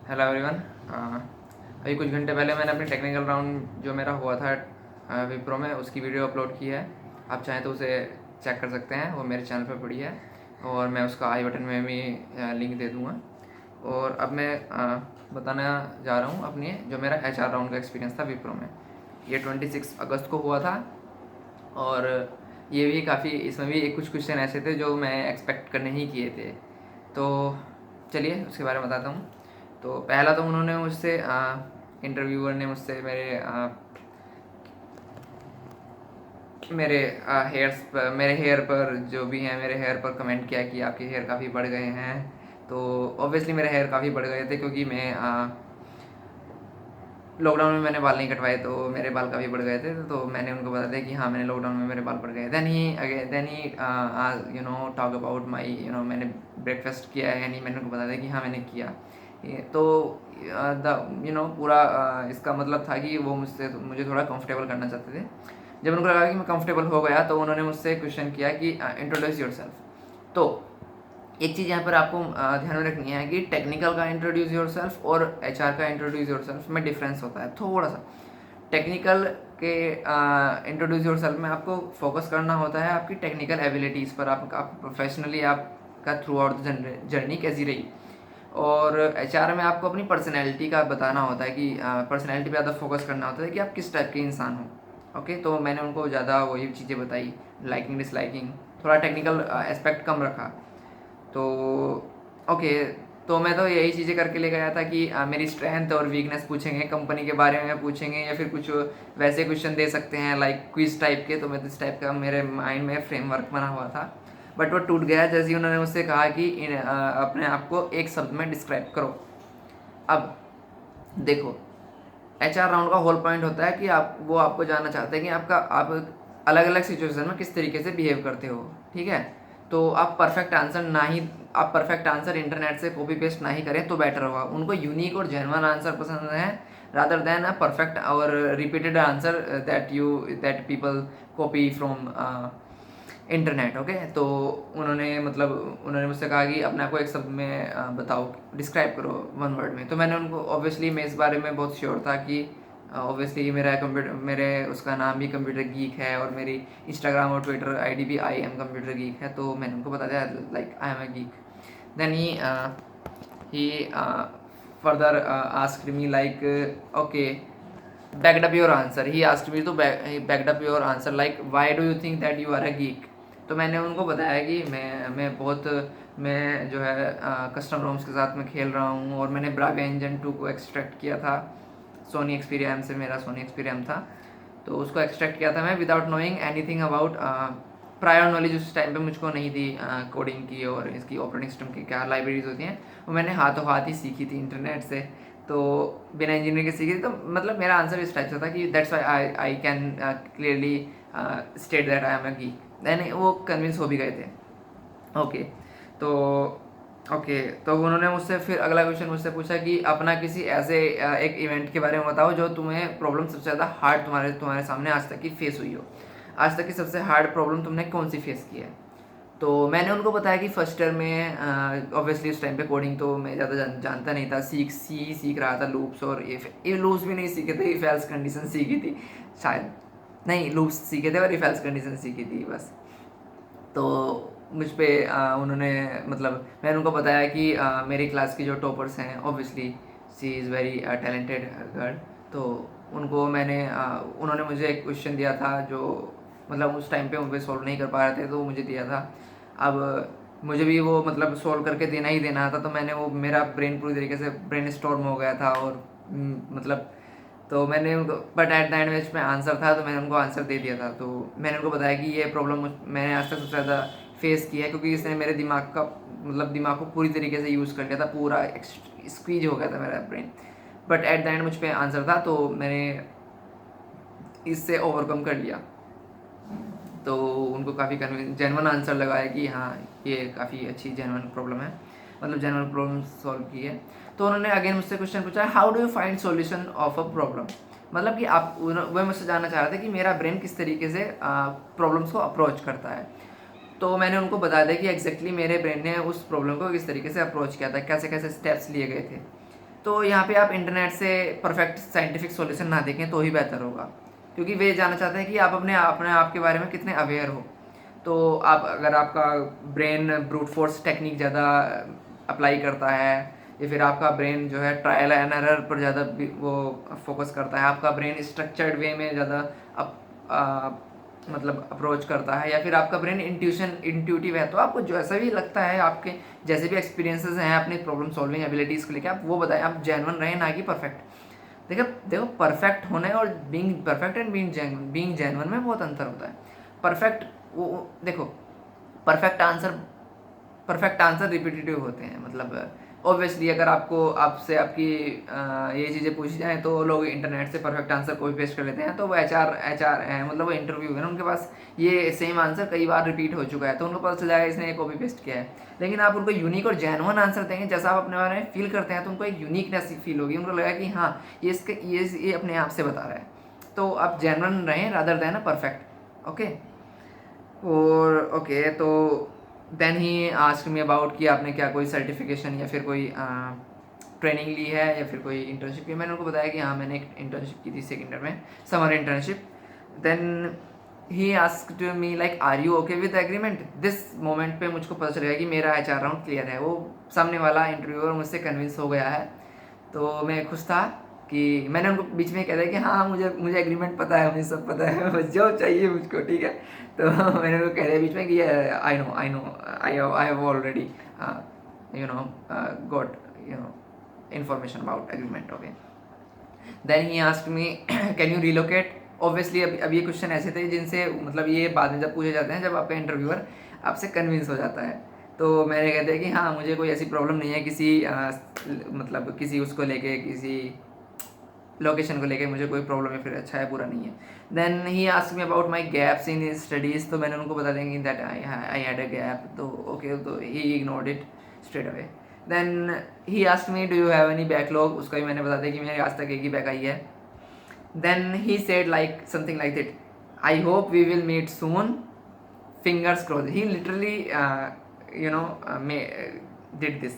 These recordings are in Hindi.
Hello everyone. अभी कुछ घंटे पहले मैंने अपनी टेक्निकल राउंड जो मेरा हुआ था विप्रो में, उसकी वीडियो अपलोड की है। आप चाहें तो उसे चेक कर सकते हैं, वो मेरे चैनल पर पड़ी है और मैं उसका आई बटन में भी लिंक दे दूँगा। और अब मैं बताना जा रहा हूँ अपनी जो मेरा HR राउंड का एक्सपीरियंस था विप्रो में। ये 26 अगस्त को हुआ था और ये भी काफ़ी, इसमें भी कुछ क्वेश्चन ऐसे थे जो मैं एक्सपेक्ट करने ही किए थे। तो चलिए उसके बारे में बताता हूँ। तो पहला तो उन्होंने मुझसे इंटरव्यूअर ने मुझसे मेरे हेयर पर जो भी हैं, मेरे हेयर पर कमेंट किया कि आपके हेयर काफ़ी बढ़ गए हैं। तो ऑब्वियसली मेरे हेयर काफ़ी बढ़ गए थे क्योंकि मैं लॉकडाउन में मैंने बाल नहीं कटवाए, तो मेरे बाल काफ़ी बढ़ गए थे। तो मैंने उनको बता दिया कि हाँ, मैंने लॉकडाउन में मेरे बाल बढ़ गए। Then he talk about my मैंने ब्रेकफास्ट किया है या नहीं। मैंने उनको बता दिया कि हाँ, मैंने किया। तो द पूरा इसका मतलब था कि वो मुझे थोड़ा कंफर्टेबल करना चाहते थे। जब उनको लगा कि मैं कंफर्टेबल हो गया तो उन्होंने मुझसे क्वेश्चन किया कि इंट्रोड्यूस योरसेल्फ। तो एक चीज़ यहाँ पर आपको ध्यान में रखनी है कि टेक्निकल का इंट्रोड्यूस योरसेल्फ और HR का इंट्रोड्यूस योरसेल्फ में डिफरेंस होता है थोड़ा सा। टेक्निकल के इंट्रोड्यूस योरसेल्फ में आपको फोकस करना होता है आपकी टेक्निकल एबिलिटीज़ पर, आप प्रोफेशनली आपका थ्रू आउट द जर्नी कैसी रही। और HR में आपको अपनी पर्सनैलिटी का बताना होता है कि पर्सनैलिटी पे ज़्यादा फोकस करना होता है कि आप किस टाइप के इंसान हो। ओके, तो मैंने उनको ज़्यादा वही चीज़ें बताई, लाइकिंग डिसलाइकिंग, थोड़ा टेक्निकल एस्पेक्ट कम रखा। तो ओके, तो मैं तो यही चीज़ें करके ले गया था कि मेरी स्ट्रेंथ और वीकनेस पूछेंगे, कंपनी के बारे में पूछेंगे या फिर कुछ वैसे क्वेश्चन दे सकते हैं लाइक क्विज टाइप के। तो मैं इस टाइप का मेरे माइंड में फ्रेमवर्क बना हुआ था, बट वो टूट गया जैसे ही उन्होंने मुझसे कहा कि अपने आप को एक शब्द में डिस्क्राइब करो। अब देखो, HR राउंड का होल पॉइंट होता है कि आपको जानना चाहते हैं कि आप अलग अलग सिचुएशन में किस तरीके से बिहेव करते हो। ठीक है, तो आप परफेक्ट आंसर इंटरनेट से कॉपी पेस्ट ना ही करें तो बेटर होगा। उनको यूनिक और जेन्युइन आंसर पसंद है रादर देन अ परफेक्ट और repeated answer that people copy from internet. Okay, तो उन्होंने मुझसे कहा कि अपने आप को एक शब्द में बताओ, डिस्क्राइब करो 1 वर्ड में। तो मैंने उनको, ऑब्वियसली मैं इस बारे में बहुत श्योर था कि ऑब्वियसली मेरे उसका नाम भी कंप्यूटर गीक है और मेरी इंस्टाग्राम और ट्विटर ID भी IM कंप्यूटर गीक है। तो मैंने उनको बता दिया like I am a geek. Then he further asked me like okay, backed up your answer. He asked me to backed up your answer like why do you think that you are a geek। तो मैंने उनको बताया कि मैं जो है कस्टम रोम्स के साथ में खेल रहा हूँ और मैंने ब्राविया इंजन 2 को एक्सट्रैक्ट किया था सोनी एक्सपीरियम से। मेरा सोनी एक्सपीरियम था, तो उसको एक्सट्रैक्ट किया था मैं without knowing anything about. Prior knowledge उस टाइम पे मुझको नहीं थी कोडिंग की और इसकी ऑपरेटिंग सिस्टम की क्या लाइब्रेरीज होती हैं, वो मैंने हाथों हाथ ही सीखी थी इंटरनेट से। तो बिना इंजीनियरिंग के सीखी थी। तो मतलब मेरा आंसर इस टाइप से था कि that's why I can clearly state that I am a geek. Then वो कन्विंस हो भी गए थे। ओके, तो तो उन्होंने मुझसे फिर अगला क्वेश्चन मुझसे पूछा कि अपना किसी ऐसे एक इवेंट के बारे में बताओ जो तुम्हें प्रॉब्लम सबसे ज़्यादा हार्ड तुम्हारे सामने आज तक की फेस हुई हो। आज तक की सबसे हार्ड प्रॉब्लम तुमने कौन सी फेस की है। तो मैंने उनको बताया कि फर्स्ट ईयर में ऑब्वियसली उस टाइम पे कोडिंग तो मैं ज़्यादा जानता नहीं था, सीख रहा था लूप्स। और ये लूप्स भी नहीं सीखे थे, इफ एल्स कंडीशन सीखी थी शायद, नहीं लूप्स सीखे थे और इफ एल्स कंडीशन सीखी थी बस। तो मुझ पे उन्होंने मैंने उनको बताया कि मेरी क्लास की जो टॉपर्स हैं, obviously she is very talented girl. तो उन्होंने मुझे एक क्वेश्चन दिया था जो उस टाइम पे मुझे सॉल्व नहीं कर पा रहे थे, तो मुझे दिया था। अब मुझे भी वो सॉल्व करके देना ही देना था। तो मेरा ब्रेन पूरी तरीके से ब्रेन स्टॉर्म हो गया था और तो मैंने उनको, बट एट द एंड में इसमें आंसर था, तो मैंने उनको आंसर दे दिया था। तो मैंने उनको बताया कि ये प्रॉब्लम मैंने आज तक सबसे ज़्यादा फेस की है क्योंकि इसने मेरे दिमाग को पूरी तरीके से यूज़ कर लिया था, पूरा स्क्वीज हो गया था मेरा brain. But at the end मुझ पर आंसर था, तो मैंने इससे ओवरकम कर लिया। तो उनको काफ़ी जेन्युइन आंसर लगा है कि हाँ, ये काफ़ी अच्छी जेन्युइन प्रॉब्लम है, जेन्युइन प्रॉब्लम सॉल्व की है। तो उन्होंने अगेन मुझसे क्वेश्चन पूछा, how do you find solution of a problem. कि वह मुझसे जानना चाह रहे थे कि मेरा ब्रेन किस तरीके से प्रॉब्लम्स को अप्रोच करता है। तो मैंने उनको बता दिया कि एग्जैक्टली मेरे ब्रेन ने उस प्रॉब्लम को किस तरीके से अप्रोच किया था, कैसे कैसे स्टेप्स लिए गए थे। तो यहाँ पे आप इंटरनेट से परफेक्ट साइंटिफिक सॉल्यूशन ना देखें तो ही बेहतर होगा, क्योंकि वे जानना चाहते हैं कि आप अपने आप के बारे में कितने अवेयर हो। तो आप अगर आपका ब्रेन ब्रूट फोर्स टेक्निक ज़्यादा अप्लाई करता है, या फिर आपका ब्रेन जो है ट्रायल एंड एरर पर ज़्यादा वो फोकस करता है, आपका ब्रेन स्ट्रक्चर्ड वे में ज़्यादा मतलब अप्रोच करता है, या फिर आपका ब्रेन इंट्यूटिव है, तो आपको जो ऐसा भी लगता है, आपके जैसे भी एक्सपीरियंसेस हैं अपनी प्रॉब्लम सॉल्विंग एबिलिटीज़ को लेकर, आप वो बताएं। आप जेन्युइन रहें, ना कि परफेक्ट। देखो परफेक्ट होने और being perfect and being genuine में बहुत अंतर होता है। परफेक्ट वो देखो परफेक्ट आंसर रिपीटेटिव होते हैं। मतलब ऑब्वियसली अगर आपसे आपकी ये चीज़ें पूछी जाएँ तो लोग इंटरनेट से परफेक्ट आंसर कॉपी पेस्ट कर लेते हैं, तो वो एच आर है, मतलब वो इंटरव्यू है ना, उनके पास ये सेम आंसर कई बार रिपीट हो चुका है, तो उनको पता चल जाएगा इसने कॉपी पेस्ट किया है। लेकिन आप उनको यूनिक और जेन्युइन आंसर देंगे, जैसा आप अपने बारे में फील करते हैं, तो उनको एक यूनिकनेस फील होगी, उनको लगेगा कि हाँ ये अपने आप से बता रहा है। तो आप जेन्युइन रहें रादर देन परफेक्ट। ओके, और ओके, तो then he asked me about कि आपने क्या कोई सर्टिफिकेशन या फिर कोई ट्रेनिंग ली है या फिर कोई इंटर्नशिप की। मैंने उनको बताया कि हाँ मैंने एक इंटर्नशिप की थी सेकेंड ईयर में, summer internship. Then he asked me like are you okay with agreement. This moment पे मुझको पता चलेगा कि मेरा HR राउंड क्लियर है, वो सामने वाला इंटरव्यूअर मुझसे कन्विंस हो गया है। तो मैं खुश था कि मैंने उनको बीच में कह दिया कि हाँ मुझे एग्रीमेंट पता है, मुझे सब पता है, बस जो चाहिए मुझको, ठीक है। तो मैंने उनको कह दिया बीच में कि I have already got information about agreement। okay, then he asked me can you relocate। Obviously अब ये क्वेश्चन ऐसे थे जिनसे मतलब ये बाद में जब पूछे जाते हैं, जब आपका इंटरव्यूअर आपसे कन्विंस हो जाता है। तो मैंने कहते हैं कि हाँ मुझे कोई ऐसी प्रॉब्लम नहीं है किसी मतलब किसी उसको लेके, किसी लोकेशन को लेके मुझे कोई प्रॉब्लम है, फिर अच्छा है बुरा नहीं है। Then he asked me about my gaps in studies. तो मैंने उनको बता देंगे that I had a gap. तो ओके, तो he ignored it straight away. Then he asked me do you have any backlog. उसका भी मैंने बता दिया कि मेरे आज तक एक ही बैक आई है। Then he said like something like that I hope we will meet soon, fingers cross. He literally did this.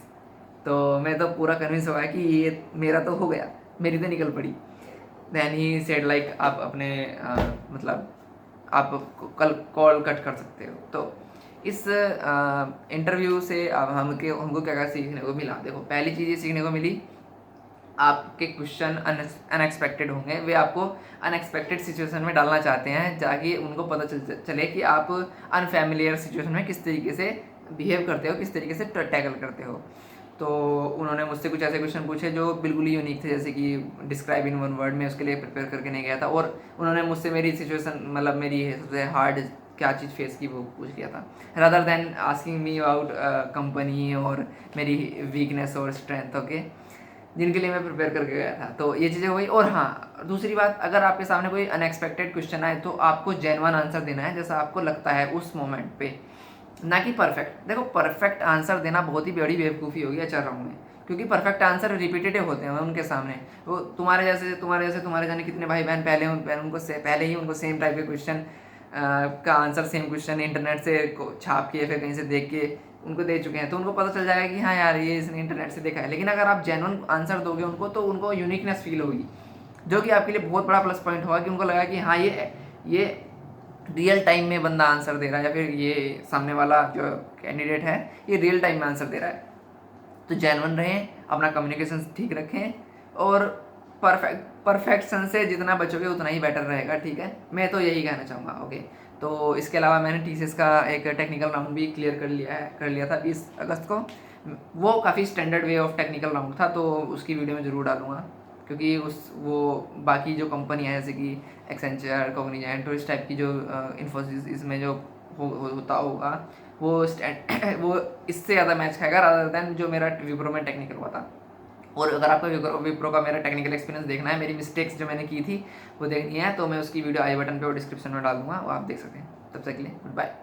तो मैं तो पूरा कन्विंस हुआ कि ये मेरा तो हो गया, मेरी तो निकल पड़ी। देन ही सेड लाइक आप अपने मतलब आप कल कॉल कट कर सकते हो। तो इस इंटरव्यू से अब हमको क्या क्या सीखने को मिला। देखो पहली चीज़ ये सीखने को मिली, आपके क्वेश्चन अनएक्सपेक्टेड होंगे, वे आपको अनएक्सपेक्टेड सिचुएशन में डालना चाहते हैं, ताकि उनको पता चले कि आप अनफैमिलियर सिचुएशन में किस तरीके से बिहेव करते हो, किस तरीके से टैकल करते हो। तो उन्होंने मुझसे कुछ ऐसे क्वेश्चन पूछे जो बिल्कुल ही यूनिक थे, जैसे कि डिस्क्राइब इन वन वर्ड। में उसके लिए प्रिपेयर करके नहीं गया था, और उन्होंने मुझसे मेरी सिचुएशन मतलब मेरी सबसे हार्ड क्या चीज़ फेस की वो पूछ लिया था, rather than asking me about company और मेरी वीकनेस और स्ट्रेंथ। ओके, जिनके लिए मैं प्रिपेयर करके गया था। तो ये चीज़ें हुई। और हाँ दूसरी बात, अगर आपके सामने कोई अनएक्सपेक्टेड क्वेश्चन आए तो आपको जेन्युइन आंसर देना है जैसा आपको लगता है उस मोमेंट पे, ना कि परफेक्ट। देखो परफेक्ट आंसर देना बहुत ही बड़ी बेवकूफ़ी होगी HR राउंड में, क्योंकि परफेक्ट आंसर रिपीटेटिव होते हैं उनके सामने। वो तुम्हारे जैसे तुम्हारे जाने कितने भाई बहन पहले ही उनको सेम टाइप के क्वेश्चन का आंसर, सेम क्वेश्चन इंटरनेट से छाप के या फिर कहीं से देख के उनको दे चुके हैं, तो उनको पता चल जाएगा कि हाँ यार ये इसने इंटरनेट से देखा है। लेकिन अगर आप जेन्युइन आंसर दोगे उनको, तो उनको यूनिकनेस फील होगी, जो कि आपके लिए बहुत बड़ा प्लस पॉइंट होगा, कि उनको लगा कि हाँ ये रियल टाइम में बंदा आंसर दे रहा है, या फिर ये सामने वाला जो कैंडिडेट है ये रियल टाइम में आंसर दे रहा है। तो जेन्युइन रहें, अपना कम्युनिकेशन ठीक रखें, और परफेक्शन से जितना बचोगे उतना ही बेटर रहेगा। ठीक है, मैं तो यही कहना चाहूँगा। ओके, तो इसके अलावा मैंने TCS का एक टेक्निकल राउंड भी क्लियर कर लिया था 20 अगस्त को। वो काफ़ी standard way of technical round था, तो उसकी वीडियो में ज़रूर डालूंगा, क्योंकि वो बाकी जो कंपनियाँ हैं जैसे कि एक्सेंचर, कॉग्निजेंट और इस टाइप की जो इन्फोसिस इसमें जो होता होगा वो वो इससे ज़्यादा मैच खाएगा रादर देन जो मेरा विप्रो में टेक्निकल हुआ था। और अगर आपको विप्रो का मेरा टेक्निकल एक्सपीरियंस देखना है, मेरी मिस्टेक्स जो मैंने की थी वो देखनी है, तो मैं उसकी वीडियो आई बटन पे और डिस्क्रिप्शन में डाल दूँगा, वो आप देख सकते हैं। तब तक के लिए गुड बाय।